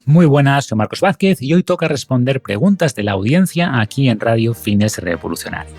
Muy buenas, soy Marcos Vázquez y hoy toca responder preguntas de la audiencia aquí en Radio Fitness Revolucionario.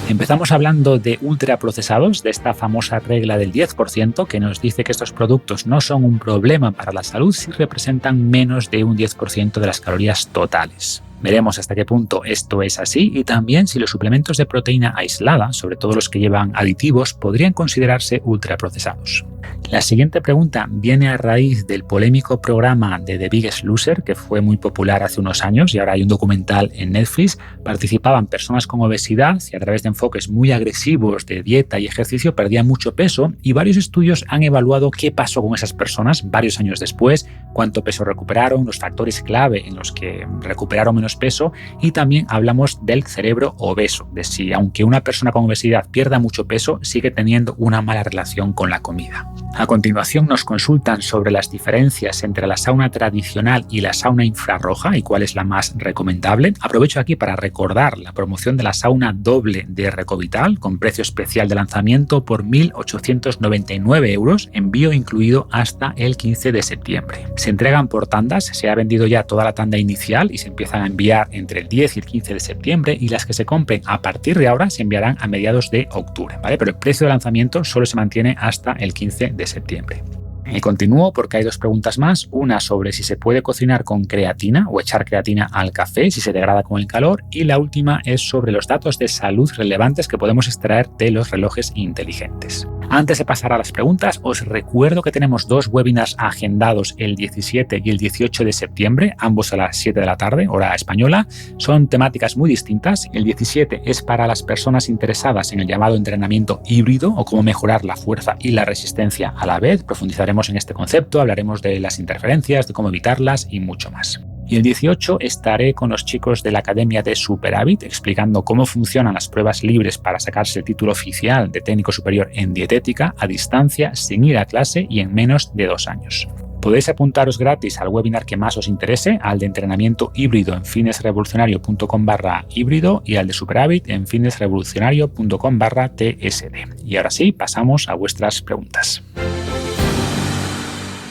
Empezamos hablando de ultraprocesados, de esta famosa regla del 10% que nos dice que estos productos no son un problema para la salud si representan menos de un 10% de las calorías totales. Veremos hasta qué punto esto es así y también si los suplementos de proteína aislada, sobre todo los que llevan aditivos, podrían considerarse ultraprocesados. La siguiente pregunta viene a raíz del polémico programa de The Biggest Loser, que fue muy popular hace unos años y ahora hay un documental en Netflix. Participaban personas con obesidad y a través de enfoques muy agresivos de dieta y ejercicio perdían mucho peso y varios estudios han evaluado qué pasó con esas personas varios años después, cuánto peso recuperaron, los factores clave en los que recuperaron menos peso y también hablamos del cerebro obeso, de si aunque una persona con obesidad pierda mucho peso, sigue teniendo una mala relación con la comida. A continuación nos consultan sobre las diferencias entre la sauna tradicional y la sauna infrarroja y cuál es la más recomendable. Aprovecho aquí para recordar la promoción de la sauna doble de Recovital con precio especial de lanzamiento por 1.899 €, envío incluido hasta el 15 de septiembre. Se entregan por tandas, se ha vendido ya toda la tanda inicial y se empiezan a enviar entre el 10 y el 15 de septiembre y las que se compren a partir de ahora se enviarán a mediados de octubre, ¿vale? Pero el precio de lanzamiento solo se mantiene hasta el 15 de septiembre. Y continúo porque hay dos preguntas más, una sobre si se puede cocinar con creatina o echar creatina al café, si se degrada con el calor, y la última es sobre los datos de salud relevantes que podemos extraer de los relojes inteligentes. Antes de pasar a las preguntas, os recuerdo que tenemos dos webinars agendados el 17 y el 18 de septiembre, ambos a las 7 de la tarde, hora española. Son temáticas muy distintas. El 17 es para las personas interesadas en el llamado entrenamiento híbrido o cómo mejorar la fuerza y la resistencia a la vez. Profundizaremos en este concepto, hablaremos de las interferencias, de cómo evitarlas y mucho más. Y el 18 estaré con los chicos de la Academia de Superávit explicando cómo funcionan las pruebas libres para sacarse el título oficial de técnico superior en dietética a distancia, sin ir a clase y en menos de 2 años. Podéis apuntaros gratis al webinar que más os interese, al de entrenamiento híbrido en fitnessrevolucionario.com/híbrido y al de Superávit en fitnessrevolucionario.com/TSD. Y ahora sí, pasamos a vuestras preguntas.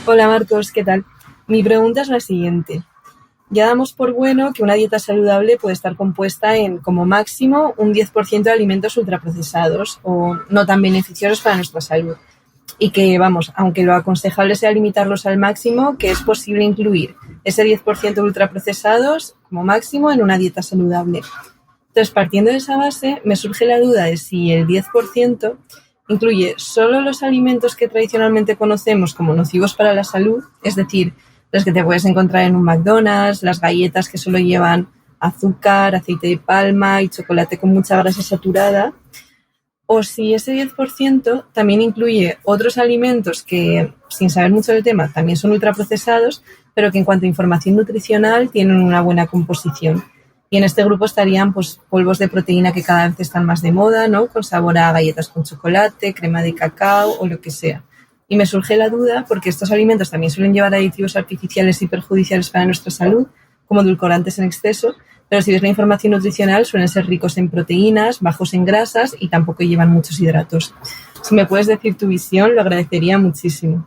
Hola Marcos, ¿qué tal? Mi pregunta es la siguiente. Ya damos por bueno que una dieta saludable puede estar compuesta en, como máximo, un 10% de alimentos ultraprocesados o no tan beneficiosos para nuestra salud. Y que, aunque lo aconsejable sea limitarlos al máximo, que es posible incluir ese 10% ultraprocesados como máximo en una dieta saludable. Entonces, partiendo de esa base, me surge la duda de si el 10% incluye solo los alimentos que tradicionalmente conocemos como nocivos para la salud, es decir, los que te puedes encontrar en un McDonald's, las galletas que solo llevan azúcar, aceite de palma y chocolate con mucha grasa saturada, o si ese 10% también incluye otros alimentos que, sin saber mucho del tema, también son ultraprocesados, pero que en cuanto a información nutricional tienen una buena composición. Y en este grupo estarían polvos de proteína que cada vez están más de moda, ¿no? Con sabor a galletas con chocolate, crema de cacao o lo que sea. Y me surge la duda porque estos alimentos también suelen llevar aditivos artificiales y perjudiciales para nuestra salud, como edulcorantes en exceso, pero si ves la información nutricional suelen ser ricos en proteínas, bajos en grasas y tampoco llevan muchos hidratos. Si me puedes decir tu visión, lo agradecería muchísimo.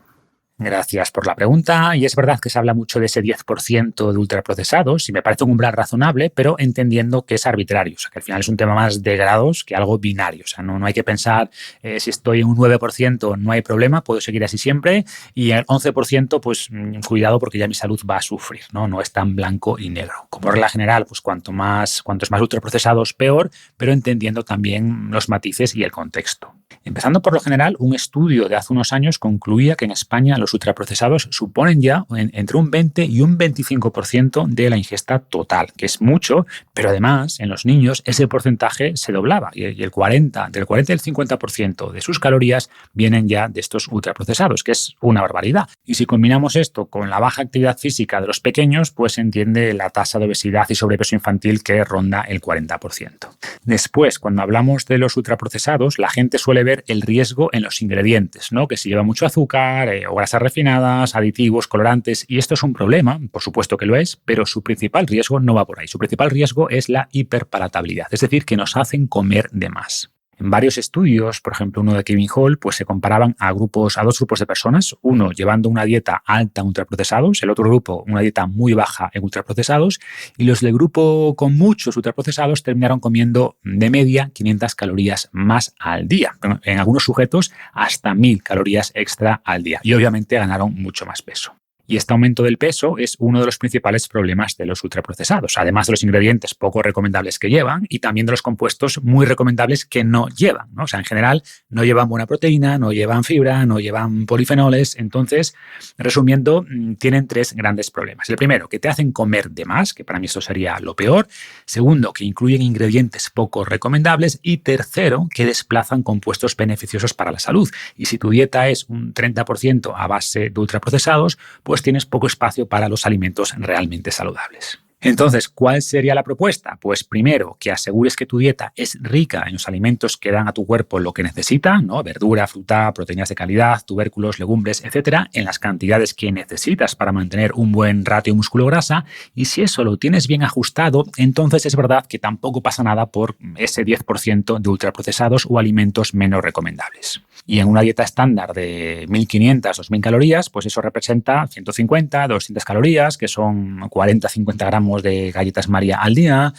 Gracias por la pregunta. Y es verdad que se habla mucho de ese 10% de ultraprocesados y me parece un umbral razonable, pero entendiendo que es arbitrario, o sea, que al final es un tema más de grados que algo binario. O sea, no hay que pensar si estoy en un 9% no hay problema, puedo seguir así siempre y el 11% pues cuidado porque ya mi salud va a sufrir, no es tan blanco y negro. Como regla general, pues cuantos más ultraprocesados peor, pero entendiendo también los matices y el contexto. Empezando por lo general, un estudio de hace unos años concluía que en España los ultraprocesados suponen ya entre un 20 y un 25% de la ingesta total, que es mucho, pero además en los niños ese porcentaje se doblaba y entre el 40 y el 50% de sus calorías vienen ya de estos ultraprocesados, que es una barbaridad. Y si combinamos esto con la baja actividad física de los pequeños, pues se entiende la tasa de obesidad y sobrepeso infantil que ronda el 40%. Después, cuando hablamos de los ultraprocesados, la gente suele ver el riesgo en los ingredientes, ¿no? Que si lleva mucho azúcar o grasas refinadas, aditivos, colorantes, y esto es un problema, por supuesto que lo es, pero su principal riesgo no va por ahí. Su principal riesgo es la hiperpalatabilidad, es decir, que nos hacen comer de más. En varios estudios, por ejemplo uno de Kevin Hall, pues se comparaban a dos grupos de personas, uno llevando una dieta alta en ultraprocesados, el otro grupo una dieta muy baja en ultraprocesados, y los del grupo con muchos ultraprocesados terminaron comiendo de media 500 calorías más al día. En algunos sujetos hasta 1000 calorías extra al día, y obviamente ganaron mucho más peso. Y este aumento del peso es uno de los principales problemas de los ultraprocesados, además de los ingredientes poco recomendables que llevan y también de los compuestos muy recomendables que no llevan, ¿no? O sea, en general no llevan buena proteína, no llevan fibra, no llevan polifenoles. Entonces, resumiendo, tienen 3 grandes problemas. El primero, que te hacen comer de más, que para mí esto sería lo peor. Segundo, que incluyen ingredientes poco recomendables. Y tercero, que desplazan compuestos beneficiosos para la salud. Y si tu dieta es un 30% a base de ultraprocesados, pues tienes poco espacio para los alimentos realmente saludables. Entonces, ¿cuál sería la propuesta? Pues primero, que asegures que tu dieta es rica en los alimentos que dan a tu cuerpo lo que necesita, ¿no? Verdura, fruta, proteínas de calidad, tubérculos, legumbres, etcétera, en las cantidades que necesitas para mantener un buen ratio músculo-grasa. Y si eso lo tienes bien ajustado, entonces es verdad que tampoco pasa nada por ese 10% de ultraprocesados o alimentos menos recomendables. Y en una dieta estándar de 1500, 2000 calorías, pues eso representa 150, 200 calorías, que son 40-50 gramos de galletas María al día,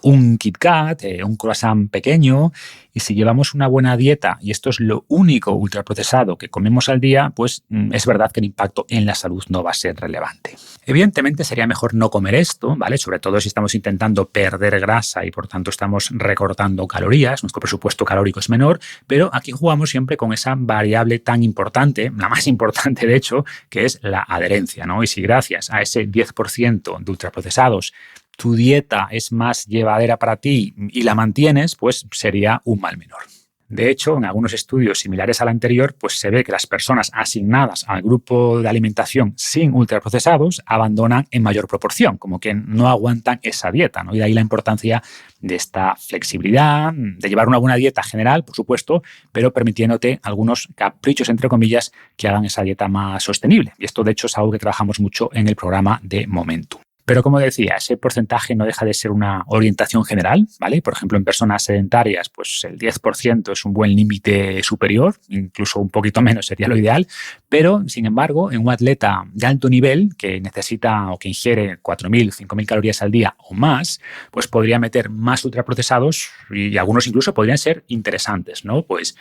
un Kit Kat, un croissant pequeño. Y si llevamos una buena dieta y esto es lo único ultraprocesado que comemos al día, pues es verdad que el impacto en la salud no va a ser relevante. Evidentemente sería mejor no comer esto, ¿vale? Sobre todo si estamos intentando perder grasa y por tanto estamos recortando calorías, nuestro presupuesto calórico es menor, pero aquí jugamos siempre con esa variable tan importante, la más importante de hecho, que es la adherencia, ¿no? Y si gracias a ese 10% de ultraprocesados tu dieta es más llevadera para ti y la mantienes, pues sería un mal menor. De hecho, en algunos estudios similares al anterior, pues se ve que las personas asignadas al grupo de alimentación sin ultraprocesados abandonan en mayor proporción, como que no aguantan esa dieta, ¿no? Y de ahí la importancia de esta flexibilidad, de llevar una buena dieta general, por supuesto, pero permitiéndote algunos caprichos, entre comillas, que hagan esa dieta más sostenible. Y esto, de hecho, es algo que trabajamos mucho en el programa de Momentum. Pero como decía, ese porcentaje no deja de ser una orientación general, ¿vale? Por ejemplo, en personas sedentarias, pues el 10% es un buen límite superior, incluso un poquito menos sería lo ideal, pero sin embargo, en un atleta de alto nivel que necesita o que ingiere 4.000, 5.000 calorías al día o más, pues podría meter más ultraprocesados y algunos incluso podrían ser interesantes, ¿no? Pues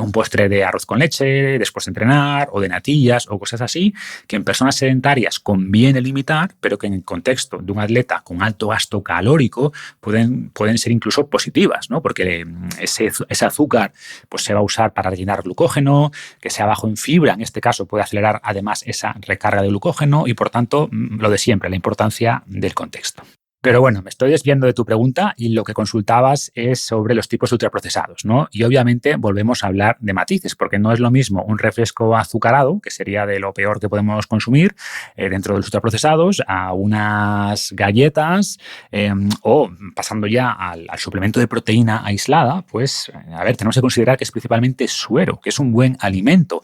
un postre de arroz con leche después de entrenar o de natillas o cosas así, que en personas sedentarias conviene limitar, pero que en el contexto de un atleta con alto gasto calórico pueden ser incluso positivas, ¿no? Porque ese azúcar pues se va a usar para rellenar glucógeno, que sea bajo en fibra, en este caso puede acelerar además esa recarga de glucógeno y por tanto lo de siempre, la importancia del contexto. Pero bueno, me estoy desviando de tu pregunta y lo que consultabas es sobre los tipos ultraprocesados, ¿no? Y obviamente volvemos a hablar de matices, porque no es lo mismo un refresco azucarado, que sería de lo peor que podemos consumir dentro de los ultraprocesados, a unas galletas o pasando ya al suplemento de proteína aislada, pues a ver, tenemos que considerar que es principalmente suero, que es un buen alimento.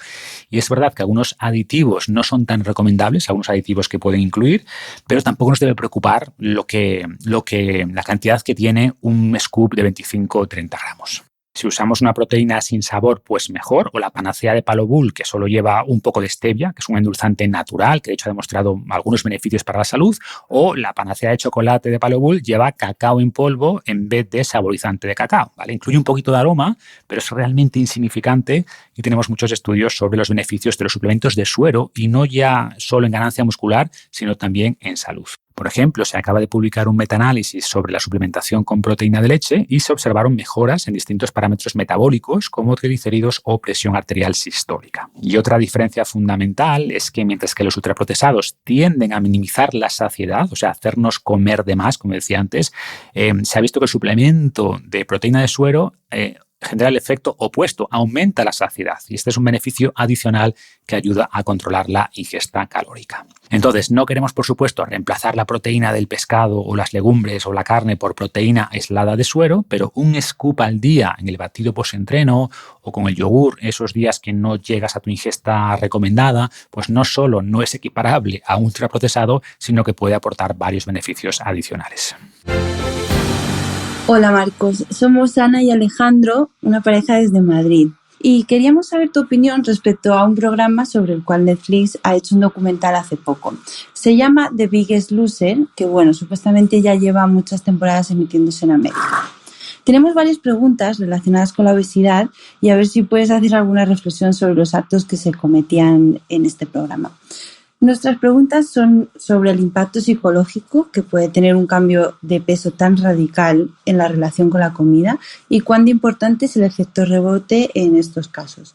Y es verdad que algunos aditivos no son tan recomendables, algunos aditivos que pueden incluir, pero tampoco nos debe preocupar la cantidad que tiene un scoop de 25 o 30 gramos. Si usamos una proteína sin sabor, pues mejor, o la panacea de Palo Bull, que solo lleva un poco de stevia, que es un endulzante natural, que de hecho ha demostrado algunos beneficios para la salud, o la panacea de chocolate de Palo Bull lleva cacao en polvo en vez de saborizante de cacao, ¿vale? Incluye un poquito de aroma, pero es realmente insignificante y tenemos muchos estudios sobre los beneficios de los suplementos de suero y no ya solo en ganancia muscular, sino también en salud. Por ejemplo, se acaba de publicar un metaanálisis sobre la suplementación con proteína de leche y se observaron mejoras en distintos parámetros metabólicos como triglicéridos o presión arterial sistólica. Y otra diferencia fundamental es que mientras que los ultraprocesados tienden a minimizar la saciedad, o sea, hacernos comer de más, como decía antes, se ha visto que el suplemento de proteína de suero genera el efecto opuesto, aumenta la saciedad y este es un beneficio adicional que ayuda a controlar la ingesta calórica. Entonces, no queremos, por supuesto, reemplazar la proteína del pescado o las legumbres o la carne por proteína aislada de suero, pero un scoop al día en el batido postentreno o con el yogur esos días que no llegas a tu ingesta recomendada, pues no solo no es equiparable a un ultraprocesado, sino que puede aportar varios beneficios adicionales. Hola Marcos, somos Ana y Alejandro, una pareja desde Madrid. Y queríamos saber tu opinión respecto a un programa sobre el cual Netflix ha hecho un documental hace poco. Se llama The Biggest Loser, que supuestamente ya lleva muchas temporadas emitiéndose en América. Tenemos varias preguntas relacionadas con la obesidad y a ver si puedes hacer alguna reflexión sobre los actos que se cometían en este programa. Nuestras preguntas son sobre el impacto psicológico que puede tener un cambio de peso tan radical en la relación con la comida y cuán importante es el efecto rebote en estos casos.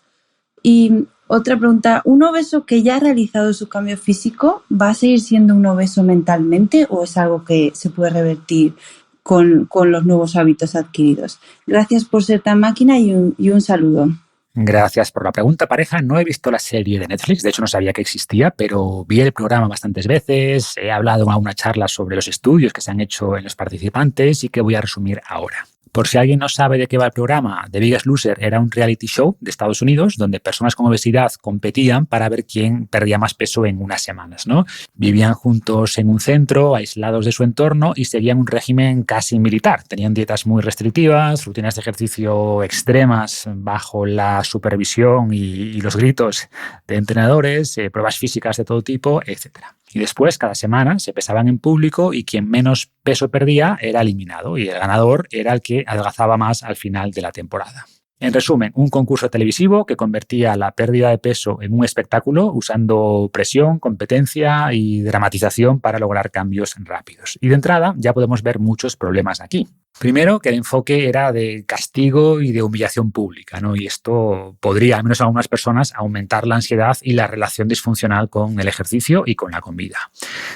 Y otra pregunta, ¿un obeso que ya ha realizado su cambio físico va a seguir siendo un obeso mentalmente o es algo que se puede revertir con los nuevos hábitos adquiridos? Gracias por ser tan máquina y un saludo. Gracias por la pregunta, pareja. No he visto la serie de Netflix, de hecho no sabía que existía, pero vi el programa bastantes veces, he hablado a una charla sobre los estudios que se han hecho en los participantes y que voy a resumir ahora. Por si alguien no sabe de qué va el programa, The Biggest Loser era un reality show de Estados Unidos donde personas con obesidad competían para ver quién perdía más peso en unas semanas, ¿no? Vivían juntos en un centro, aislados de su entorno y seguían un régimen casi militar. Tenían dietas muy restrictivas, rutinas de ejercicio extremas bajo la supervisión y los gritos de entrenadores, pruebas físicas de todo tipo, etcétera. Y después, cada semana, se pesaban en público y quien menos peso perdía era eliminado y el ganador era el que adelgazaba más al final de la temporada. En resumen, un concurso televisivo que convertía la pérdida de peso en un espectáculo usando presión, competencia y dramatización para lograr cambios rápidos. Y de entrada ya podemos ver muchos problemas aquí. Primero, que el enfoque era de castigo y de humillación pública, ¿no? Y esto podría, al menos a algunas personas, aumentar la ansiedad y la relación disfuncional con el ejercicio y con la comida.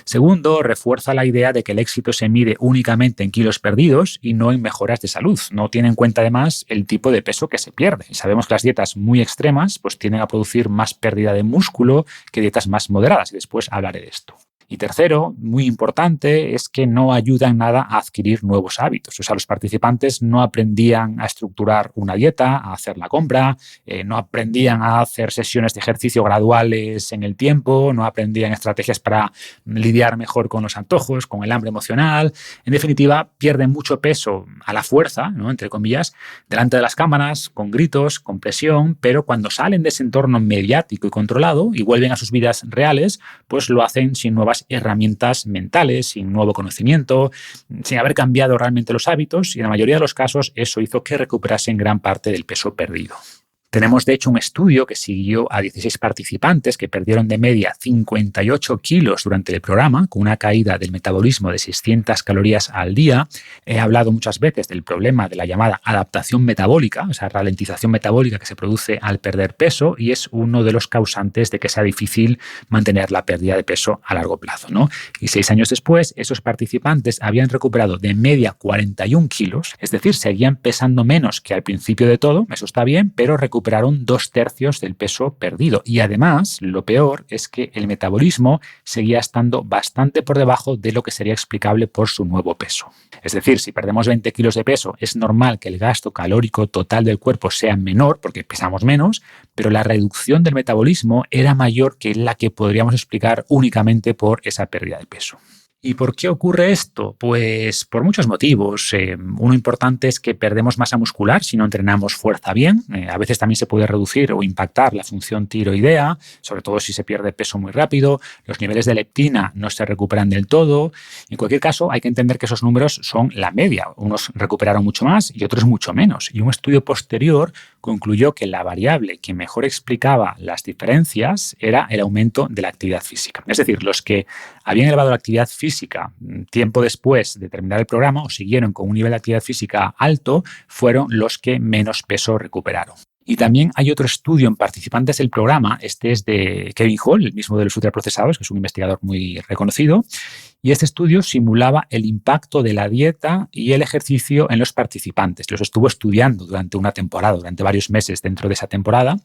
Segundo, refuerza la idea de que el éxito se mide únicamente en kilos perdidos y no en mejoras de salud. No tiene en cuenta, además, el tipo de peso que se pierde. Y sabemos que las dietas muy extremas pues, tienden a producir más pérdida de músculo que dietas más moderadas, y después hablaré de esto. Y tercero, muy importante, es que no ayuda en nada a adquirir nuevos hábitos. O sea, los participantes no aprendían a estructurar una dieta, a hacer la compra, no aprendían a hacer sesiones de ejercicio graduales en el tiempo, no aprendían estrategias para lidiar mejor con los antojos, con el hambre emocional. En definitiva, pierden mucho peso a la fuerza, ¿no?, entre comillas, delante de las cámaras, con gritos, con presión, pero cuando salen de ese entorno mediático y controlado y vuelven a sus vidas reales, pues lo hacen sin nuevas herramientas mentales, sin nuevo conocimiento, sin haber cambiado realmente los hábitos, y en la mayoría de los casos eso hizo que recuperasen gran parte del peso perdido. Tenemos, de hecho, un estudio que siguió a 16 participantes que perdieron de media 58 kilos durante el programa, con una caída del metabolismo de 600 calorías al día. He hablado muchas veces del problema de la llamada adaptación metabólica, esa ralentización metabólica que se produce al perder peso, y es uno de los causantes de que sea difícil mantener la pérdida de peso a largo plazo, ¿no? Y 6 años después, esos participantes habían recuperado de media 41 kilos, es decir, seguían pesando menos que al principio de todo, eso está bien, pero recuperaron 2/3 del peso perdido. Y además, lo peor es que el metabolismo seguía estando bastante por debajo de lo que sería explicable por su nuevo peso. Es decir, si perdemos 20 kilos de peso, es normal que el gasto calórico total del cuerpo sea menor porque pesamos menos, pero la reducción del metabolismo era mayor que la que podríamos explicar únicamente por esa pérdida de peso. ¿Y por qué ocurre esto? Pues por muchos motivos. Uno importante es que perdemos masa muscular si no entrenamos fuerza bien. A veces también se puede reducir o impactar la función tiroidea, sobre todo si se pierde peso muy rápido. Los niveles de leptina no se recuperan del todo. En cualquier caso, hay que entender que esos números son la media. Unos recuperaron mucho más y otros mucho menos. Y un estudio posterior concluyó que la variable que mejor explicaba las diferencias era el aumento de la actividad física. Es decir, los que habían elevado la actividad física tiempo después de terminar el programa o siguieron con un nivel de actividad física alto fueron los que menos peso recuperaron. Y también hay otro estudio en participantes del programa, este es de Kevin Hall, el mismo de los ultraprocesados, que es un investigador muy reconocido, y este estudio simulaba el impacto de la dieta y el ejercicio en los participantes. Los estuvo estudiando durante una temporada, durante varios meses dentro de esa temporada,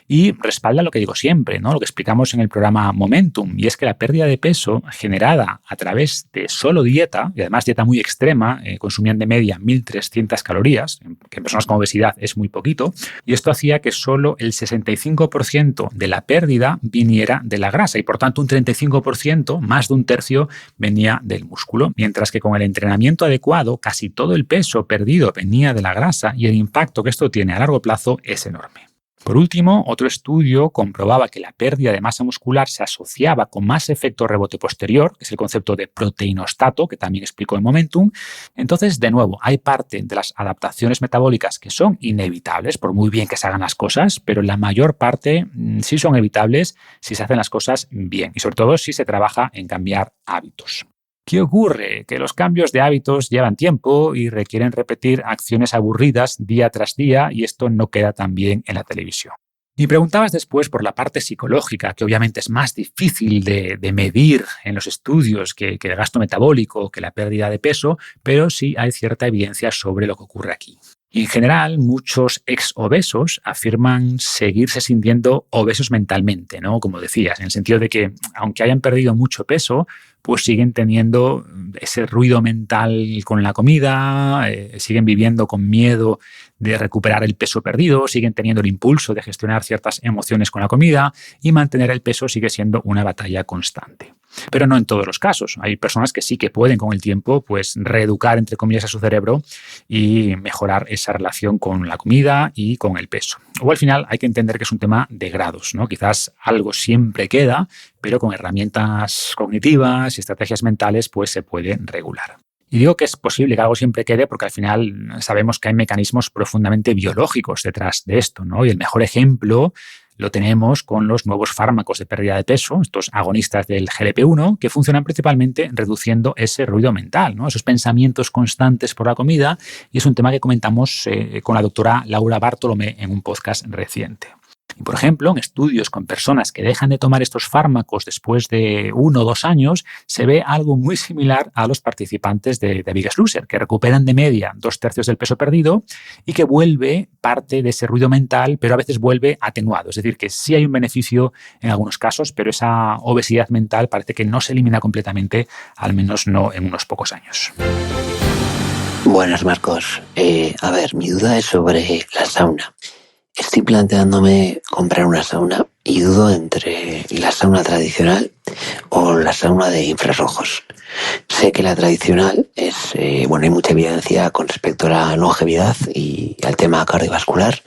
y respalda lo que digo siempre, ¿no?, lo que explicamos en el programa Momentum, y es que la pérdida de peso generada a través de solo dieta, y además dieta muy extrema, consumían de media 1.300 calorías, que en personas con obesidad es muy poquito, y esto hacía que solo el 65% de la pérdida viniera de la grasa, y por tanto un 35%, más de un tercio, venía del músculo, mientras que con el entrenamiento adecuado casi todo el peso perdido venía de la grasa y el impacto que esto tiene a largo plazo es enorme. Por último, otro estudio comprobaba que la pérdida de masa muscular se asociaba con más efecto rebote posterior, que es el concepto de proteinostato, que también explico en Momentum. Entonces, de nuevo, hay parte de las adaptaciones metabólicas que son inevitables, por muy bien que se hagan las cosas, pero la mayor parte sí son evitables si se hacen las cosas bien y sobre todo si se trabaja en cambiar hábitos. ¿Qué ocurre? Que los cambios de hábitos llevan tiempo y requieren repetir acciones aburridas día tras día y esto no queda tan bien en la televisión. Y preguntabas después por la parte psicológica, que obviamente es más difícil de medir en los estudios que el gasto metabólico, que la pérdida de peso, pero sí hay cierta evidencia sobre lo que ocurre aquí. Y en general, muchos ex-obesos afirman seguirse sintiendo obesos mentalmente, ¿no? Como decías, en el sentido de que, aunque hayan perdido mucho peso, pues siguen teniendo ese ruido mental con la comida, siguen viviendo con miedo de recuperar el peso perdido, siguen teniendo el impulso de gestionar ciertas emociones con la comida y mantener el peso sigue siendo una batalla constante. Pero no en todos los casos. Hay personas que sí que pueden con el tiempo pues reeducar, entre comillas, a su cerebro y mejorar esa relación con la comida y con el peso. O al final hay que entender que es un tema de grados, ¿no? Quizás algo siempre queda, pero con herramientas cognitivas y estrategias mentales pues se puede regular. Y digo que es posible que algo siempre quede porque al final sabemos que hay mecanismos profundamente biológicos detrás de esto, ¿no? Y el mejor ejemplo lo tenemos con los nuevos fármacos de pérdida de peso, estos agonistas del GLP-1, que funcionan principalmente reduciendo ese ruido mental, ¿no? Esos pensamientos constantes por la comida, y es un tema que comentamos con la doctora Laura Bartolomé en un podcast reciente. Y, por ejemplo, en estudios con personas que dejan de tomar estos fármacos después de 1 o 2 años, se ve algo muy similar a los participantes de The Biggest Loser, que recuperan de media 2/3 del peso perdido y que vuelve parte de ese ruido mental, pero a veces vuelve atenuado. Es decir, que sí hay un beneficio en algunos casos, pero esa obesidad mental parece que no se elimina completamente, al menos no en unos pocos años. Buenas, Marcos. A ver, mi duda es sobre la sauna. Estoy planteándome comprar una sauna y dudo entre la sauna tradicional o la sauna de infrarrojos. Sé que la tradicional es, hay mucha evidencia con respecto a la longevidad y al tema cardiovascular,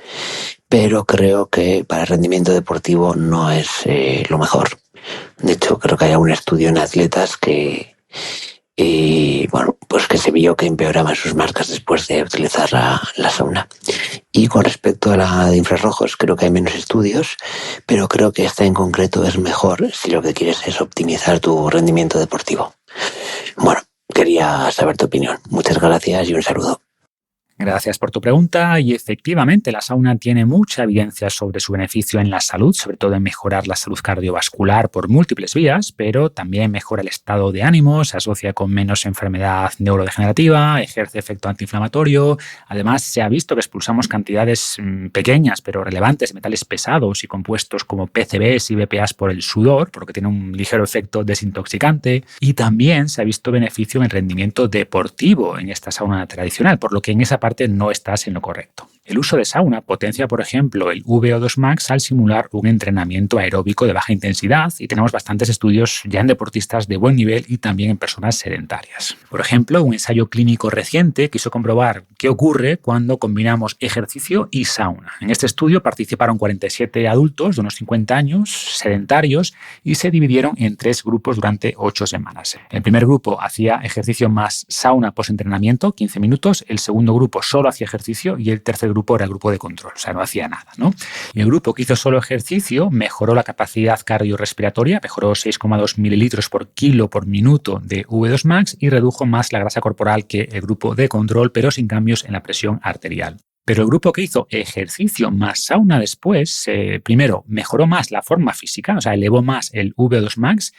pero creo que para el rendimiento deportivo no es lo mejor. De hecho, creo que hay un estudio en atletas que se vio que empeoraban sus marcas después de utilizar la sauna. Y con respecto a la de infrarrojos, creo que hay menos estudios, pero creo que esta en concreto es mejor si lo que quieres es optimizar tu rendimiento deportivo. Bueno, quería saber tu opinión. Muchas gracias y un saludo. Gracias por tu pregunta y efectivamente la sauna tiene mucha evidencia sobre su beneficio en la salud, sobre todo en mejorar la salud cardiovascular por múltiples vías, pero también mejora el estado de ánimo, se asocia con menos enfermedad neurodegenerativa, ejerce efecto antiinflamatorio. Además, se ha visto que expulsamos cantidades pequeñas pero relevantes de metales pesados y compuestos como PCBs y BPAs por el sudor, por lo que tiene un ligero efecto desintoxicante. Y también se ha visto beneficio en el rendimiento deportivo en esta sauna tradicional, por lo que en esa parte no estás en lo correcto. El uso de sauna potencia, por ejemplo, el VO2 max al simular un entrenamiento aeróbico de baja intensidad y tenemos bastantes estudios ya en deportistas de buen nivel y también en personas sedentarias. Por ejemplo, un ensayo clínico reciente quiso comprobar qué ocurre cuando combinamos ejercicio y sauna. En este estudio participaron 47 adultos de unos 50 años, sedentarios, y se dividieron en 3 grupos durante 8 semanas. El primer grupo hacía ejercicio más sauna postentrenamiento, 15 minutos, el segundo grupo solo hacía ejercicio y el tercer grupo era el grupo de control, o sea, no hacía nada, ¿no? Y el grupo que hizo solo ejercicio mejoró la capacidad cardiorrespiratoria, mejoró 6,2 mililitros por kilo por minuto de V2 max y redujo más la grasa corporal que el grupo de control, pero sin cambios en la presión arterial. Pero el grupo que hizo ejercicio más sauna después, primero mejoró más la forma física, o sea, elevó más el V2 max,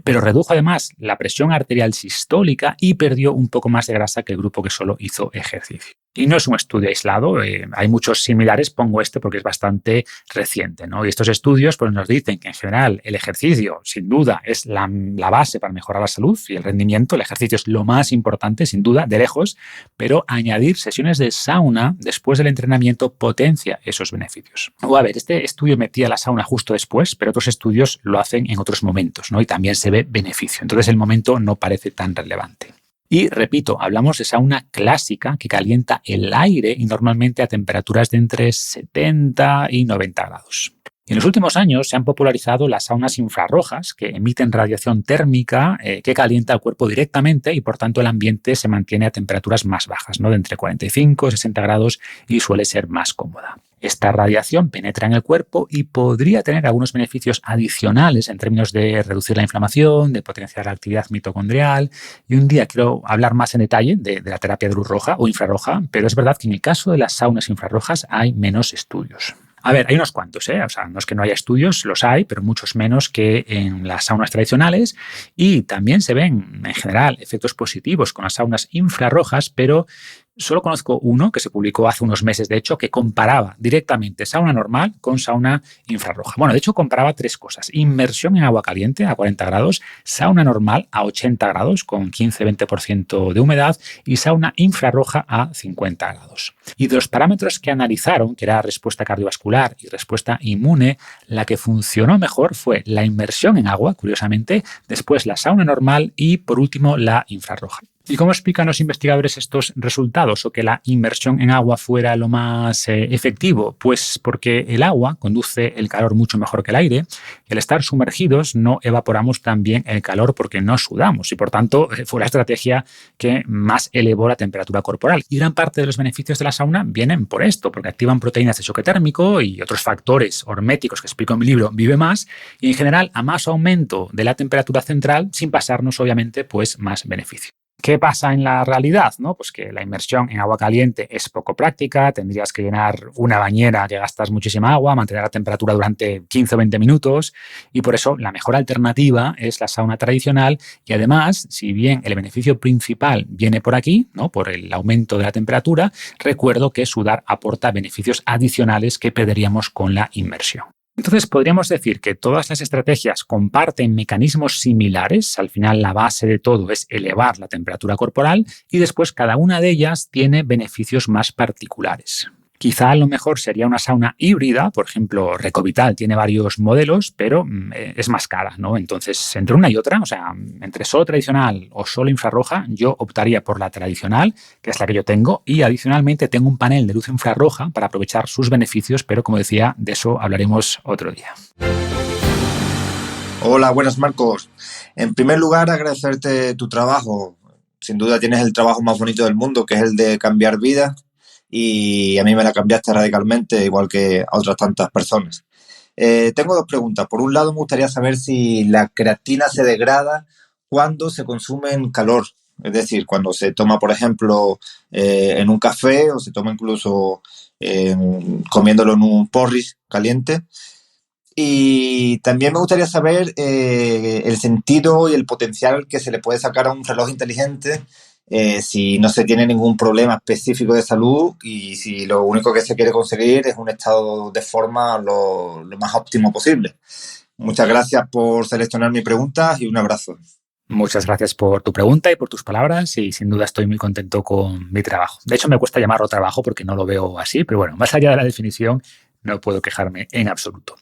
pero redujo además la presión arterial sistólica y perdió un poco más de grasa que el grupo que solo hizo ejercicio. Y no es un estudio aislado, hay muchos similares, pongo este porque es bastante reciente, ¿no? Y estos estudios pues, nos dicen que en general el ejercicio, sin duda, es la base para mejorar la salud y el rendimiento. El ejercicio es lo más importante, sin duda, de lejos, pero añadir sesiones de sauna después del entrenamiento potencia esos beneficios. O a ver, este estudio metía la sauna justo después, pero otros estudios lo hacen en otros momentos, ¿no? Y también se ve beneficio. Entonces el momento no parece tan relevante. Y repito, hablamos de sauna clásica que calienta el aire y normalmente a temperaturas de entre 70 y 90 grados. En los últimos años se han popularizado las saunas infrarrojas que emiten radiación térmica que calienta el cuerpo directamente y por tanto el ambiente se mantiene a temperaturas más bajas, ¿no? De entre 45 y 60 grados y suele ser más cómoda. Esta radiación penetra en el cuerpo y podría tener algunos beneficios adicionales en términos de reducir la inflamación, de potenciar la actividad mitocondrial. Y un día quiero hablar más en detalle de la terapia de luz roja o infrarroja, pero es verdad que en el caso de las saunas infrarrojas hay menos estudios. A ver, hay unos cuantos, O sea, no es que no haya estudios, los hay, pero muchos menos que en las saunas tradicionales. Y también se ven, en general, efectos positivos con las saunas infrarrojas, pero solo conozco uno que se publicó hace unos meses, de hecho, que comparaba directamente sauna normal con sauna infrarroja. Bueno, de hecho, comparaba tres cosas. Inmersión en agua caliente a 40 grados, sauna normal a 80 grados con 15-20% de humedad y sauna infrarroja a 50 grados. Y de los parámetros que analizaron, que era respuesta cardiovascular y respuesta inmune, la que funcionó mejor fue la inmersión en agua, curiosamente, después la sauna normal y, por último, la infrarroja. ¿Y cómo explican los investigadores estos resultados o que la inmersión en agua fuera lo más efectivo? Pues porque el agua conduce el calor mucho mejor que el aire y al estar sumergidos no evaporamos tan bien el calor porque no sudamos y por tanto fue la estrategia que más elevó la temperatura corporal. Y gran parte de los beneficios de la sauna vienen por esto, porque activan proteínas de choque térmico y otros factores horméticos que explico en mi libro Vive Más y en general a más aumento de la temperatura central sin pasarnos obviamente pues más beneficio. ¿Qué pasa en la realidad? ¿No? Pues que la inmersión en agua caliente es poco práctica, tendrías que llenar una bañera que gastas muchísima agua, mantener la temperatura durante 15 o 20 minutos y por eso la mejor alternativa es la sauna tradicional y además, si bien el beneficio principal viene por aquí, ¿no? Por el aumento de la temperatura, recuerdo que sudar aporta beneficios adicionales que perderíamos con la inmersión. Entonces, podríamos decir que todas las estrategias comparten mecanismos similares. Al final, la base de todo es elevar la temperatura corporal y después cada una de ellas tiene beneficios más particulares. Quizá lo mejor sería una sauna híbrida, por ejemplo, Recovital tiene varios modelos, pero es más cara, ¿no? Entonces, entre una y otra, o sea, entre solo tradicional o solo infrarroja, yo optaría por la tradicional, que es la que yo tengo, y adicionalmente tengo un panel de luz infrarroja para aprovechar sus beneficios, pero como decía, de eso hablaremos otro día. Hola, buenas Marcos. En primer lugar, agradecerte tu trabajo. Sin duda tienes el trabajo más bonito del mundo, que es el de cambiar vidas. Y a mí me la cambiaste radicalmente, igual que a otras tantas personas. Tengo dos preguntas. Por un lado, me gustaría saber si la creatina se degrada cuando se consume en calor. Es decir, cuando se toma, por ejemplo, en un café o se toma incluso comiéndolo en un porridge caliente. Y también me gustaría saber el sentido y el potencial que se le puede sacar a un reloj inteligente si no se tiene ningún problema específico de salud y si lo único que se quiere conseguir es un estado de forma lo más óptimo posible. Muchas gracias por seleccionar mi pregunta y un abrazo. Muchas gracias por tu pregunta y por tus palabras y sin duda estoy muy contento con mi trabajo. De hecho, me cuesta llamarlo trabajo porque no lo veo así, pero bueno, más allá de la definición, no puedo quejarme en absoluto.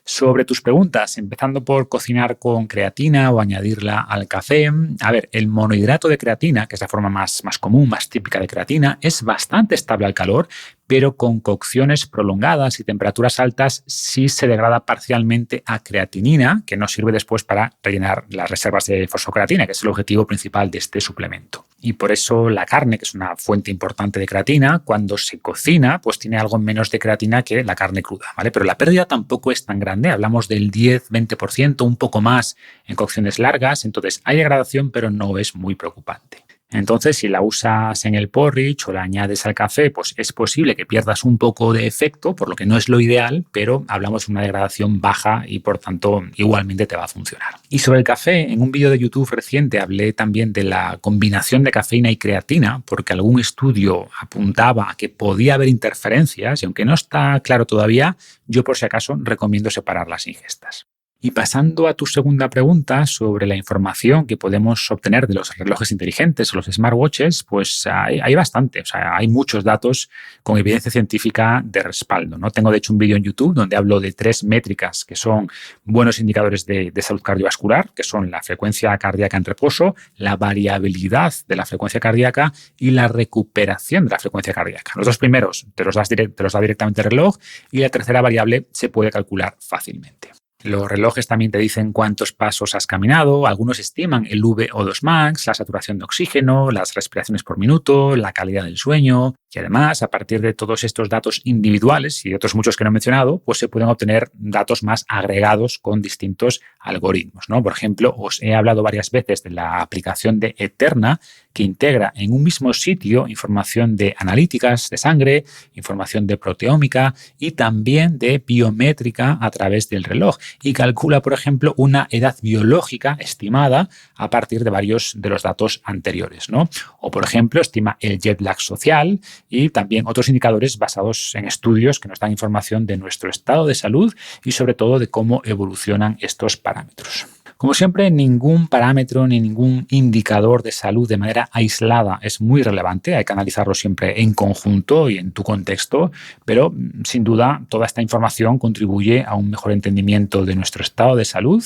Sobre tus preguntas, empezando por cocinar con creatina o añadirla al café. A ver, el monohidrato de creatina, que es la forma más común, más típica de creatina, es bastante estable al calor, pero con cocciones prolongadas y temperaturas altas sí se degrada parcialmente a creatinina, que nos sirve después para rellenar las reservas de fosfocreatina, que es el objetivo principal de este suplemento. Y por eso la carne, que es una fuente importante de creatina, cuando se cocina, pues tiene algo menos de creatina que la carne cruda, ¿vale? Pero la pérdida tampoco es tan grande, hablamos del 10-20%, un poco más en cocciones largas, entonces hay degradación, pero no es muy preocupante. Entonces, si la usas en el porridge o la añades al café, pues es posible que pierdas un poco de efecto, por lo que no es lo ideal, pero hablamos de una degradación baja y por tanto igualmente te va a funcionar. Y sobre el café, en un vídeo de YouTube reciente hablé también de la combinación de cafeína y creatina, porque algún estudio apuntaba a que podía haber interferencias y aunque no está claro todavía, yo por si acaso recomiendo separar las ingestas. Y pasando a tu segunda pregunta sobre la información que podemos obtener de los relojes inteligentes o los smartwatches, pues hay bastante. O sea, hay muchos datos con evidencia científica de respaldo, ¿no? Tengo de hecho un vídeo en YouTube donde hablo de 3 métricas que son buenos indicadores de salud cardiovascular, que son la frecuencia cardíaca en reposo, la variabilidad de la frecuencia cardíaca y la recuperación de la frecuencia cardíaca. Los 2 primeros te los da directamente el reloj y la tercera variable se puede calcular fácilmente. Los relojes también te dicen cuántos pasos has caminado, algunos estiman el VO2 max, la saturación de oxígeno, las respiraciones por minuto, la calidad del sueño y además a partir de todos estos datos individuales y de otros muchos que no he mencionado, pues se pueden obtener datos más agregados con distintos algoritmos, ¿no? Por ejemplo, os he hablado varias veces de la aplicación de Eterna que integra en un mismo sitio información de analíticas de sangre, información de proteómica y también de biométrica a través del reloj y calcula, por ejemplo, una edad biológica estimada a partir de varios de los datos anteriores, ¿no? O, por ejemplo, estima el jet lag social y también otros indicadores basados en estudios que nos dan información de nuestro estado de salud y sobre todo de cómo evolucionan estos parámetros. Como siempre, ningún parámetro ni ningún indicador de salud de manera aislada es muy relevante. Hay que analizarlo siempre en conjunto y en tu contexto, pero sin duda toda esta información contribuye a un mejor entendimiento de nuestro estado de salud,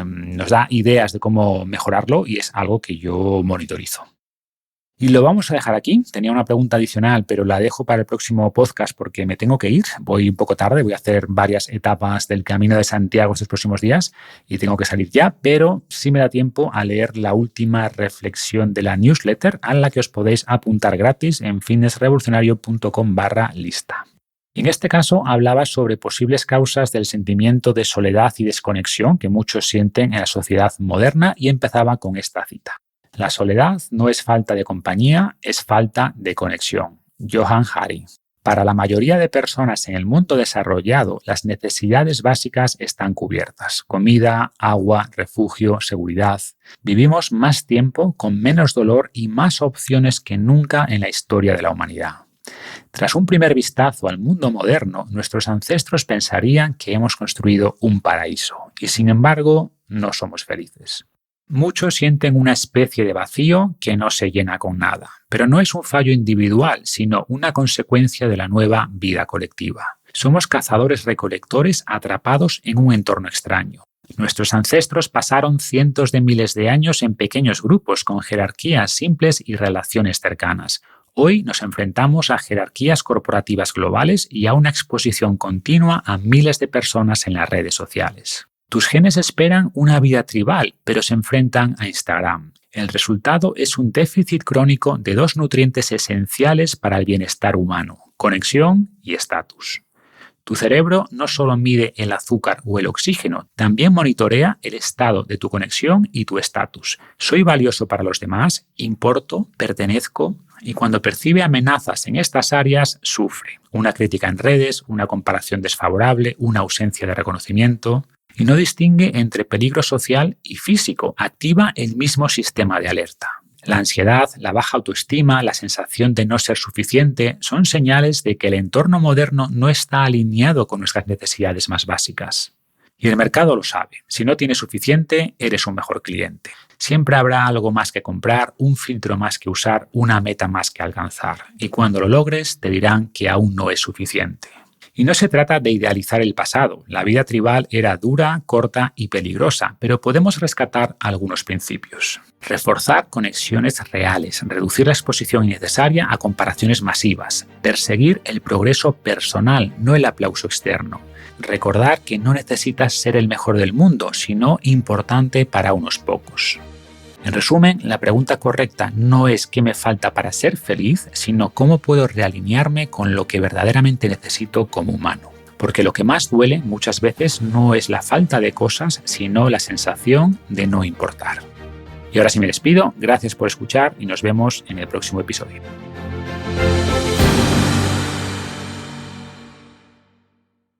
nos da ideas de cómo mejorarlo y es algo que yo monitorizo. Y lo vamos a dejar aquí. Tenía una pregunta adicional, pero la dejo para el próximo podcast porque me tengo que ir. Voy un poco tarde, voy a hacer varias etapas del Camino de Santiago estos próximos días y tengo que salir ya, pero sí me da tiempo a leer la última reflexión de la newsletter a la que os podéis apuntar gratis en fitnessrevolucionario.com/lista. En este caso hablaba sobre posibles causas del sentimiento de soledad y desconexión que muchos sienten en la sociedad moderna y empezaba con esta cita. La soledad no es falta de compañía, es falta de conexión. Johann Hari. Para la mayoría de personas en el mundo desarrollado, las necesidades básicas están cubiertas. Comida, agua, refugio, seguridad. Vivimos más tiempo con menos dolor y más opciones que nunca en la historia de la humanidad. Tras un primer vistazo al mundo moderno, nuestros ancestros pensarían que hemos construido un paraíso y, sin embargo, no somos felices. Muchos sienten una especie de vacío que no se llena con nada, pero no es un fallo individual, sino una consecuencia de la nueva vida colectiva. Somos cazadores-recolectores atrapados en un entorno extraño. Nuestros ancestros pasaron cientos de miles de años en pequeños grupos con jerarquías simples y relaciones cercanas. Hoy nos enfrentamos a jerarquías corporativas globales y a una exposición continua a miles de personas en las redes sociales. Tus genes esperan una vida tribal, pero se enfrentan a Instagram. El resultado es un déficit crónico de 2 nutrientes esenciales para el bienestar humano: conexión y estatus. Tu cerebro no solo mide el azúcar o el oxígeno, también monitorea el estado de tu conexión y tu estatus. ¿Soy valioso para los demás? ¿Importo? ¿Pertenezco? Y cuando percibe amenazas en estas áreas, sufre. Una crítica en redes, una comparación desfavorable, una ausencia de reconocimiento. Y no distingue entre peligro social y físico. Activa el mismo sistema de alerta. La ansiedad, la baja autoestima, la sensación de no ser suficiente son señales de que el entorno moderno no está alineado con nuestras necesidades más básicas. Y el mercado lo sabe. Si no tienes suficiente, eres un mejor cliente. Siempre habrá algo más que comprar, un filtro más que usar, una meta más que alcanzar. Y cuando lo logres, te dirán que aún no es suficiente. Y no se trata de idealizar el pasado. La vida tribal era dura, corta y peligrosa, pero podemos rescatar algunos principios. Reforzar conexiones reales, reducir la exposición innecesaria a comparaciones masivas, perseguir el progreso personal, no el aplauso externo. Recordar que no necesitas ser el mejor del mundo, sino importante para unos pocos. En resumen, la pregunta correcta no es qué me falta para ser feliz, sino cómo puedo realinearme con lo que verdaderamente necesito como humano. Porque lo que más duele muchas veces no es la falta de cosas, sino la sensación de no importar. Y ahora sí me despido, gracias por escuchar y nos vemos en el próximo episodio.